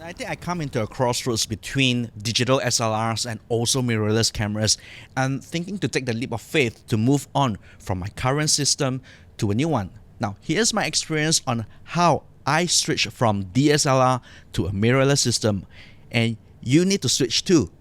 I think I come into a crossroads between digital SLRs and also mirrorless cameras, and thinking to take the leap of faith to move on from my current system to a new one. Now, here's my experience on how I switched from DSLR to a mirrorless system, and you need to switch too.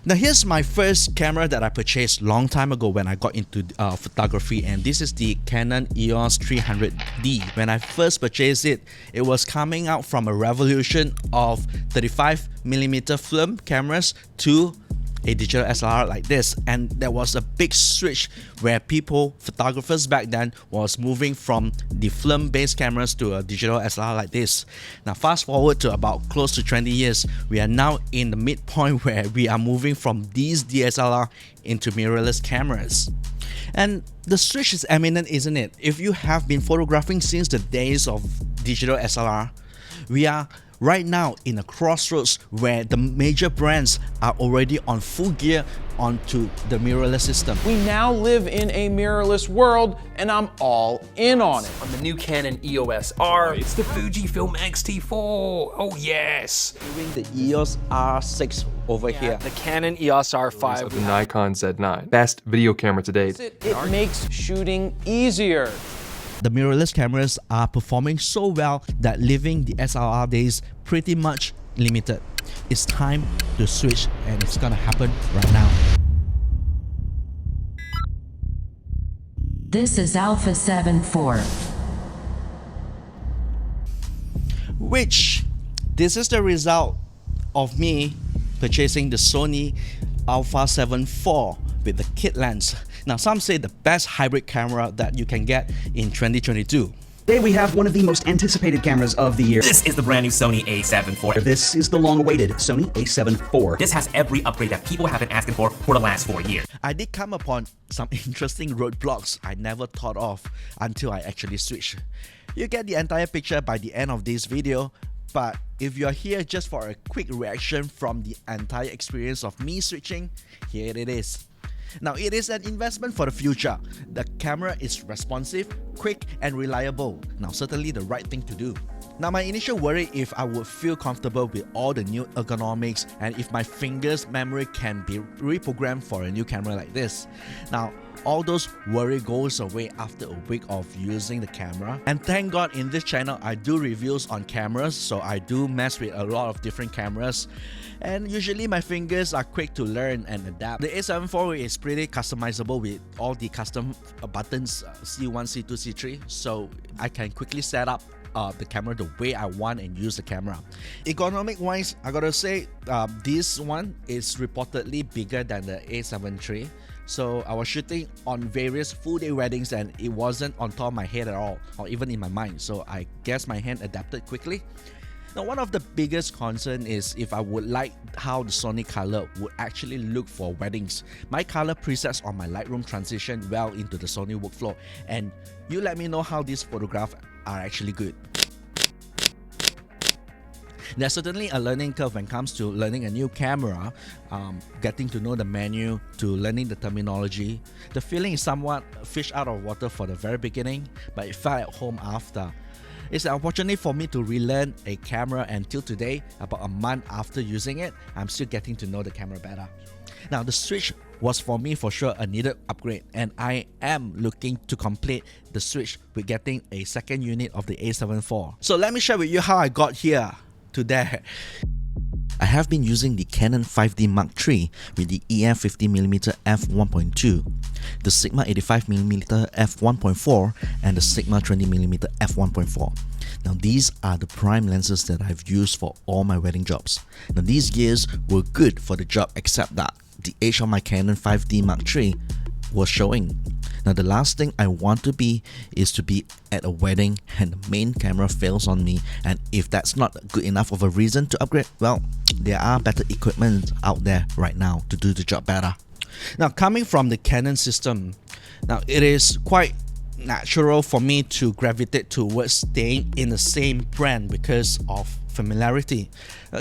Now here's my first camera that I purchased long time ago when I got into photography, and this is the Canon EOS 300D. When I first purchased it, it was coming out from a revolution of 35mm film cameras to a digital SLR like this, and there was a big switch where photographers back then was moving from the film-based cameras to a digital SLR like this. Now fast forward to about close to 20 years, we are now in the midpoint where we are moving from these DSLR into mirrorless cameras. And the switch is eminent, isn't it? If you have been photographing since the days of digital SLR, we are right now in a crossroads where the major brands are already on full gear onto the mirrorless system. We now live in a mirrorless world, and I'm all in on it. On the new Canon EOS R, it's the Fujifilm X-T4. Oh yes! Doing the EOS R6 over here. The Canon EOS R5. The Nikon Z9. Best video camera to date. It makes shooting easier. The mirrorless cameras are performing so well that leaving the SLR days pretty much limited. It's time to switch, and it's gonna happen right now. This is Alpha 7-4. This is the result of me purchasing the Sony Alpha 7 IV with the kit lens. Now some say the best hybrid camera that you can get in 2022. Today we have one of the most anticipated cameras of the year. This is the brand new Sony A7iv. This is the long-awaited Sony A7 IV. This has every upgrade that people have been asking for the last 4 years. I did come upon some interesting roadblocks I never thought of until I actually switched. You get the entire picture by the end of this video, but if you're here just for a quick reaction from the entire experience of me switching, here it is. Now, it is an investment for the future. The camera is responsive, quick, and reliable. Now, certainly the right thing to do. Now, my initial worry if I would feel comfortable with all the new ergonomics and if my fingers' memory can be reprogrammed for a new camera like this. Now, all those worry goes away after a week of using the camera. And thank God in this channel I do reviews on cameras, so I do mess with a lot of different cameras. And usually my fingers are quick to learn and adapt. The A7 IV is pretty customizable with all the custom buttons, C1, C2, C3, so I can quickly set up the camera the way I want and use the camera. Economic wise, I gotta say this one is reportedly bigger than the A7 III. So I was shooting on various full day weddings and it wasn't on top of my head at all, or even in my mind, so I guess my hand adapted quickly. Now, one of the biggest concern is if I would like how the Sony color would actually look for weddings. My color presets on my Lightroom transition well into the Sony workflow, and you let me know how these photographs are actually good. There's certainly a learning curve when it comes to learning a new camera, getting to know the menu, to learning the terminology. The feeling is somewhat fish out of water for the very beginning, but it felt at home after. It's an opportunity for me to relearn a camera, and till today, about a month after using it, I'm still getting to know the camera better. Now, the switch was for me for sure a needed upgrade, and I am looking to complete the switch with getting a second unit of the A7 IV. So let me share with you how I got here to there. I have been using the Canon 5D Mark III with the EF 50mm f1.2, the Sigma 85mm f1.4, and the Sigma 20mm f1.4. Now these are the prime lenses that I've used for all my wedding jobs. Now these gears were good for the job, except that the age of my Canon 5D Mark III was showing. Now the last thing I want to be is to be at a wedding and the main camera fails on me, and if that's not good enough of a reason to upgrade, well, there are better equipment out there right now to do the job better. Now, coming from the Canon system, now it is quite natural for me to gravitate towards staying in the same brand because of familiarity.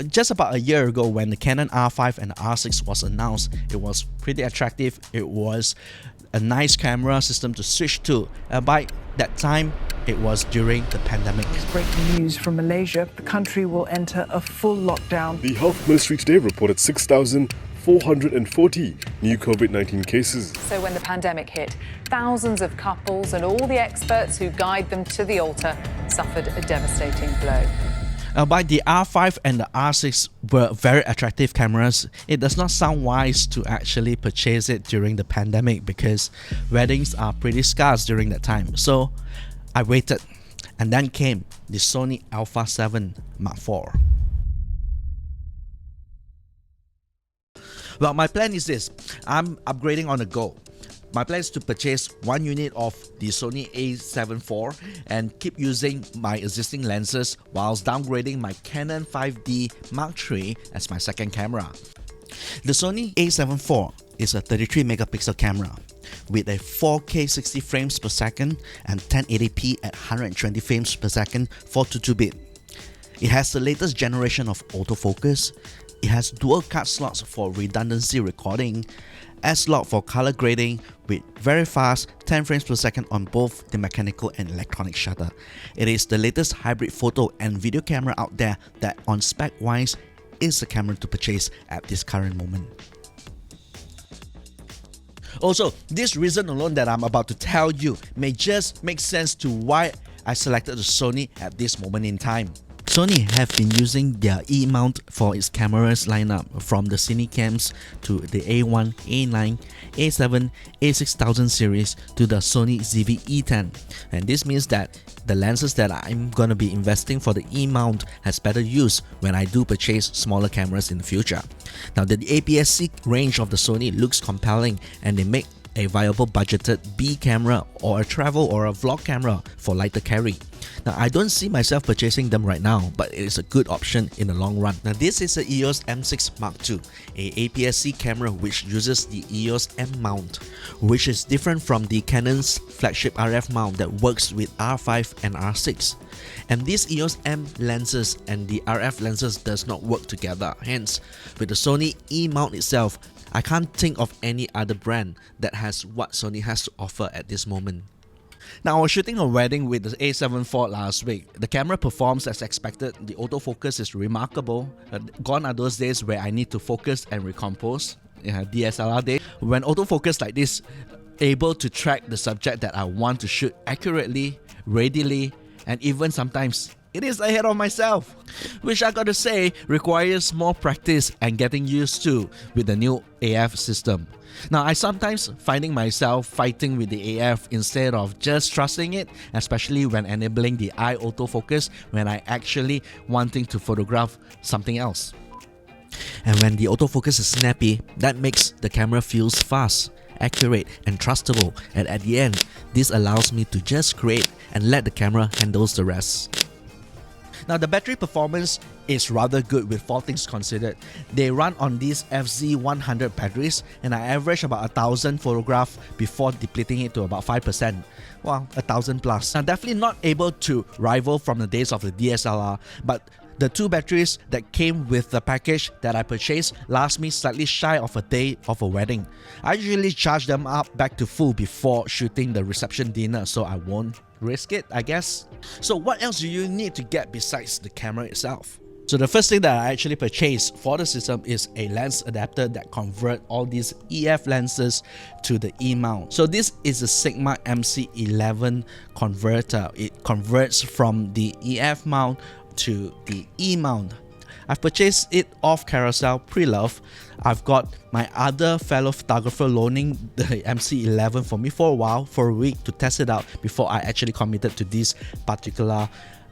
Just about a year ago when the Canon R5 and the R6 was announced, it was pretty attractive. It was a nice camera system to switch to. By that time, it was during the pandemic. Breaking news from Malaysia, the country will enter a full lockdown. The Health Ministry today reported 6,440 new COVID-19 cases. So when the pandemic hit, thousands of couples and all the experts who guide them to the altar suffered a devastating blow. By the R5 and the R6 were very attractive cameras, it does not sound wise to actually purchase it during the pandemic because weddings are pretty scarce during that time. So I waited, and then came the Sony A7iv Mark IV. Well, my plan is this. I'm upgrading on the go. My plan is to purchase one unit of the Sony A7 IV and keep using my existing lenses whilst downgrading my Canon 5D Mark III as my second camera. The Sony A7 IV is a 33 megapixel camera with a 4K 60 frames per second and 1080p at 120 frames per second for 22-bit. It has the latest generation of autofocus. It has dual card slots for redundancy recording, S-Log for color grading with very fast 10 frames per second on both the mechanical and electronic shutter. It is the latest hybrid photo and video camera out there that on spec wise is the camera to purchase at this current moment. Also, this reason alone that I'm about to tell you may just make sense to why I selected the Sony at this moment in time. Sony have been using their E-mount for its cameras lineup from the Cinecams to the A1, A9, A7, A6000 series to the Sony A7iv E10, and this means that the lenses that I'm gonna be investing for the E-mount has better use when I do purchase smaller cameras in the future. Now the APS-C range of the Sony looks compelling and they make a viable budgeted B camera or a travel or a vlog camera for lighter carry. Now I don't see myself purchasing them right now, but it is a good option in the long run. Now this is a EOS M6 Mark II, a APS-C camera which uses the EOS M mount, which is different from the Canon's flagship RF mount that works with R5 and R6. And these EOS M lenses and the RF lenses does not work together. Hence, with the Sony E mount itself, I can't think of any other brand that has what Sony has to offer at this moment. Now, I was shooting a wedding with the A7 IV last week. The camera performs as expected, the autofocus is remarkable. Gone are those days where I need to focus and recompose, DSLR day. When autofocus like this, able to track the subject that I want to shoot accurately, readily, and even sometimes it is ahead of myself, which I gotta say requires more practice and getting used to with the new AF system. Now, I sometimes finding myself fighting with the AF instead of just trusting it, especially when enabling the eye autofocus when I actually wanting to photograph something else. And when the autofocus is snappy, that makes the camera feels fast, accurate and trustable, and at the end, this allows me to just create and let the camera handles the rest. Now the battery performance is rather good with all things considered. They run on these FZ100 batteries and I average about 1,000 photographs before depleting it to about 5%. Well, 1,000 plus. Now definitely not able to rival from the days of the DSLR, but the two batteries that came with the package that I purchased last me slightly shy of a day of a wedding. I usually charge them up back to full before shooting the reception dinner, so I won't risk it, I guess. So what else do you need to get besides the camera itself? So the first thing that I actually purchased for the system is a lens adapter that converts all these EF lenses to the E mount. So this is a Sigma MC11 converter. It converts from the EF mount to the E mount. I've purchased it off Carousel pre-love. I've got my other fellow photographer loaning the MC11 for me for a while, for a week, to test it out before I actually committed to this particular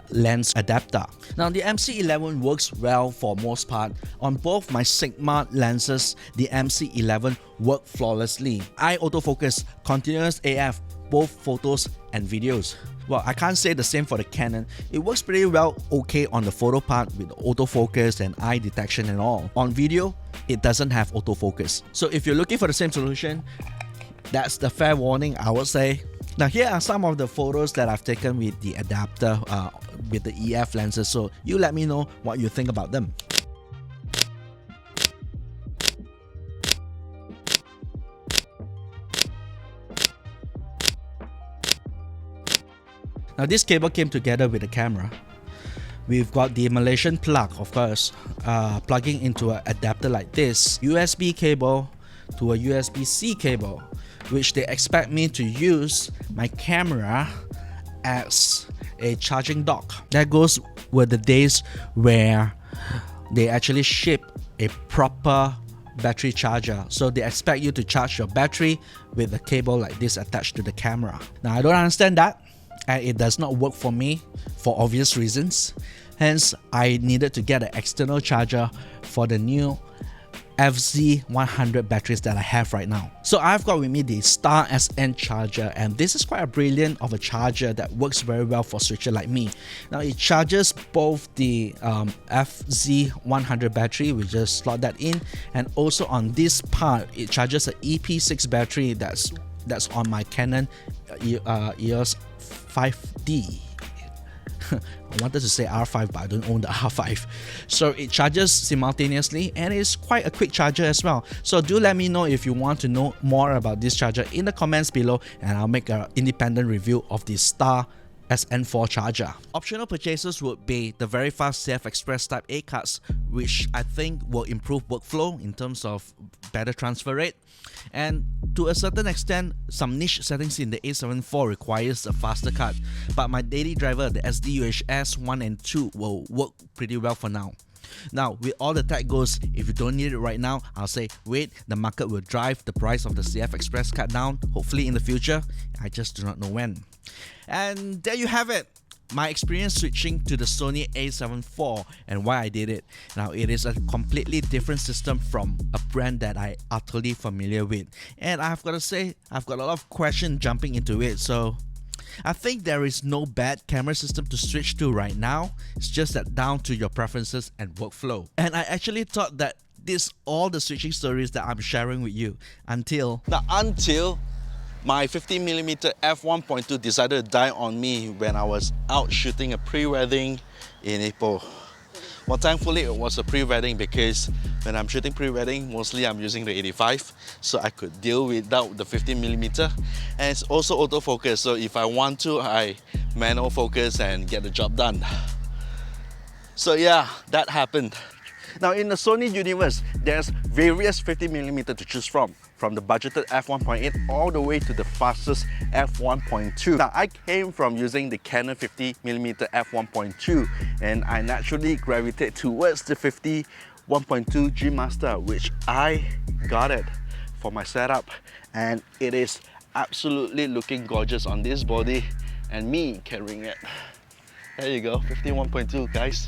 lens adapter. Now the MC11 works well for most part. On both my Sigma lenses, the MC11 work flawlessly. Eye autofocus, continuous AF, both photos and videos. Well, I can't say the same for the Canon. It works pretty well okay on the photo part with autofocus and eye detection and all. On video, it doesn't have autofocus. So if you're looking for the same solution, that's the fair warning, I would say. Now here are some of the photos that I've taken with the adapter with the EF lenses, so you let me know what you think about them. Now this cable came together with the camera. We've got the Malaysian plug, of course, plugging into an adapter like this, USB cable to a USB-C cable, which they expect me to use my camera as a charging dock. That goes with the days where they actually ship a proper battery charger. So they expect you to charge your battery with a cable like this attached to the camera. Now I don't understand that, and it does not work for me for obvious reasons. Hence, I needed to get an external charger for the new FZ100 batteries that I have right now. So I've got with me the Star SN charger, and this is quite a brilliant of a charger that works very well for switcher like me. Now it charges both the FZ100 battery, we just slot that in, and also on this part it charges an EP6 battery that's on my Canon EOS 5D. I wanted to say R5, but I don't own the R5. So it charges simultaneously, and it's quite a quick charger as well. So do let me know if you want to know more about this charger in the comments below, and I'll make an independent review of the Star SN4 charger. Optional purchases would be the very fast CF Express Type A cards, which I think will improve workflow in terms of better transfer rate, and to a certain extent some niche settings in the A7 IV requires a faster card, but my daily driver, the SDUHS 1 and 2, will work pretty well for now. Now, with all the tech goes, if you don't need it right now, I'll say wait, the market will drive the price of the CF Express card down, hopefully in the future. I just do not know when. And there you have it, my experience switching to the Sony A7 IV and why I did it. Now, it is a completely different system from a brand that I utterly familiar with, and I've got to say, I've got a lot of questions jumping into it. So I think there is no bad camera system to switch to right now. It's just that down to your preferences and workflow. And I actually thought that all the switching stories that I'm sharing with you until my 50mm f1.2 decided to die on me when I was out shooting a pre-wedding in April. Well, thankfully it was a pre-wedding, because when I'm shooting pre-wedding, mostly I'm using the 85, so I could deal without the 50mm. And it's also autofocus, so if I want to, I manual focus and get the job done. So yeah, that happened. Now in the Sony universe, there's various 50mm to choose from the budgeted f1.8 all the way to the fastest f1.2. Now I came from using the Canon 50mm f1.2, and I naturally gravitated towards the 51.2 G Master, which I got it for my setup, and it is absolutely looking gorgeous on this body and me carrying it. There you go, 51.2 guys.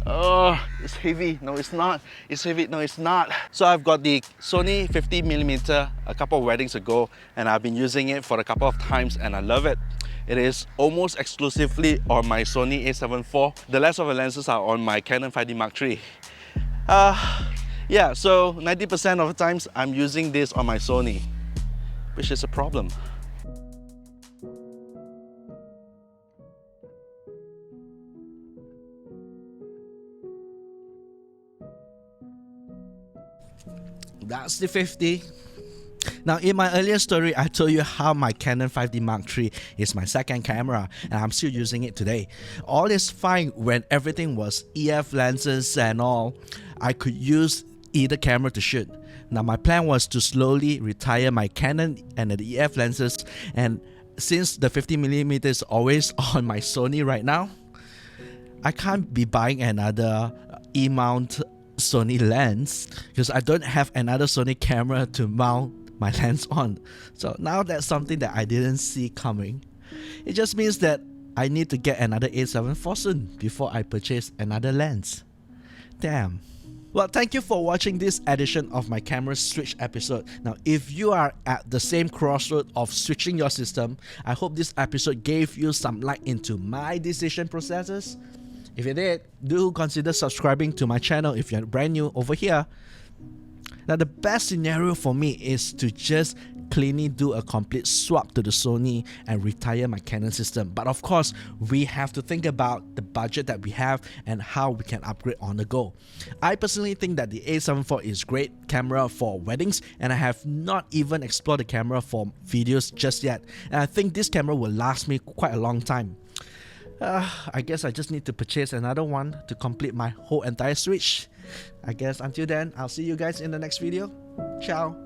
Oh, it's heavy. No, it's not. It's heavy. No, it's not. So I've got the Sony 50mm a couple of weddings ago, and I've been using it for a couple of times, and I love it. It is almost exclusively on my Sony A7 IV. The rest of the lenses are on my Canon 5D Mark III. Yeah, so 90% of the times I'm using this on my Sony, which is a problem. That's the 50. Now, in my earlier story, I told you how my Canon 5D Mark III is my second camera, and I'm still using it today. All is fine when everything was EF lenses and all. I could use either camera to shoot. Now, my plan was to slowly retire my Canon and the EF lenses, and since the 50mm is always on my Sony right now, I can't be buying another E-mount Sony lens because I don't have another Sony camera to mount my lens on. So now that's something that I didn't see coming. It just means that I need to get another A7 IV soon before I purchase another lens. Damn. Well, thank you for watching this edition of my camera switch episode. Now, if you are at the same crossroad of switching your system, I hope this episode gave you some light into my decision processes. If you did, do consider subscribing to my channel if you're brand new over here. Now, the best scenario for me is to just cleanly do a complete swap to the Sony and retire my Canon system. But of course, we have to think about the budget that we have and how we can upgrade on the go. I personally think that the A7 IV is great camera for weddings, and I have not even explored the camera for videos just yet. And I think this camera will last me quite a long time. I guess I just need to purchase another one to complete my whole entire switch. I guess until then, I'll see you guys in the next video. Ciao.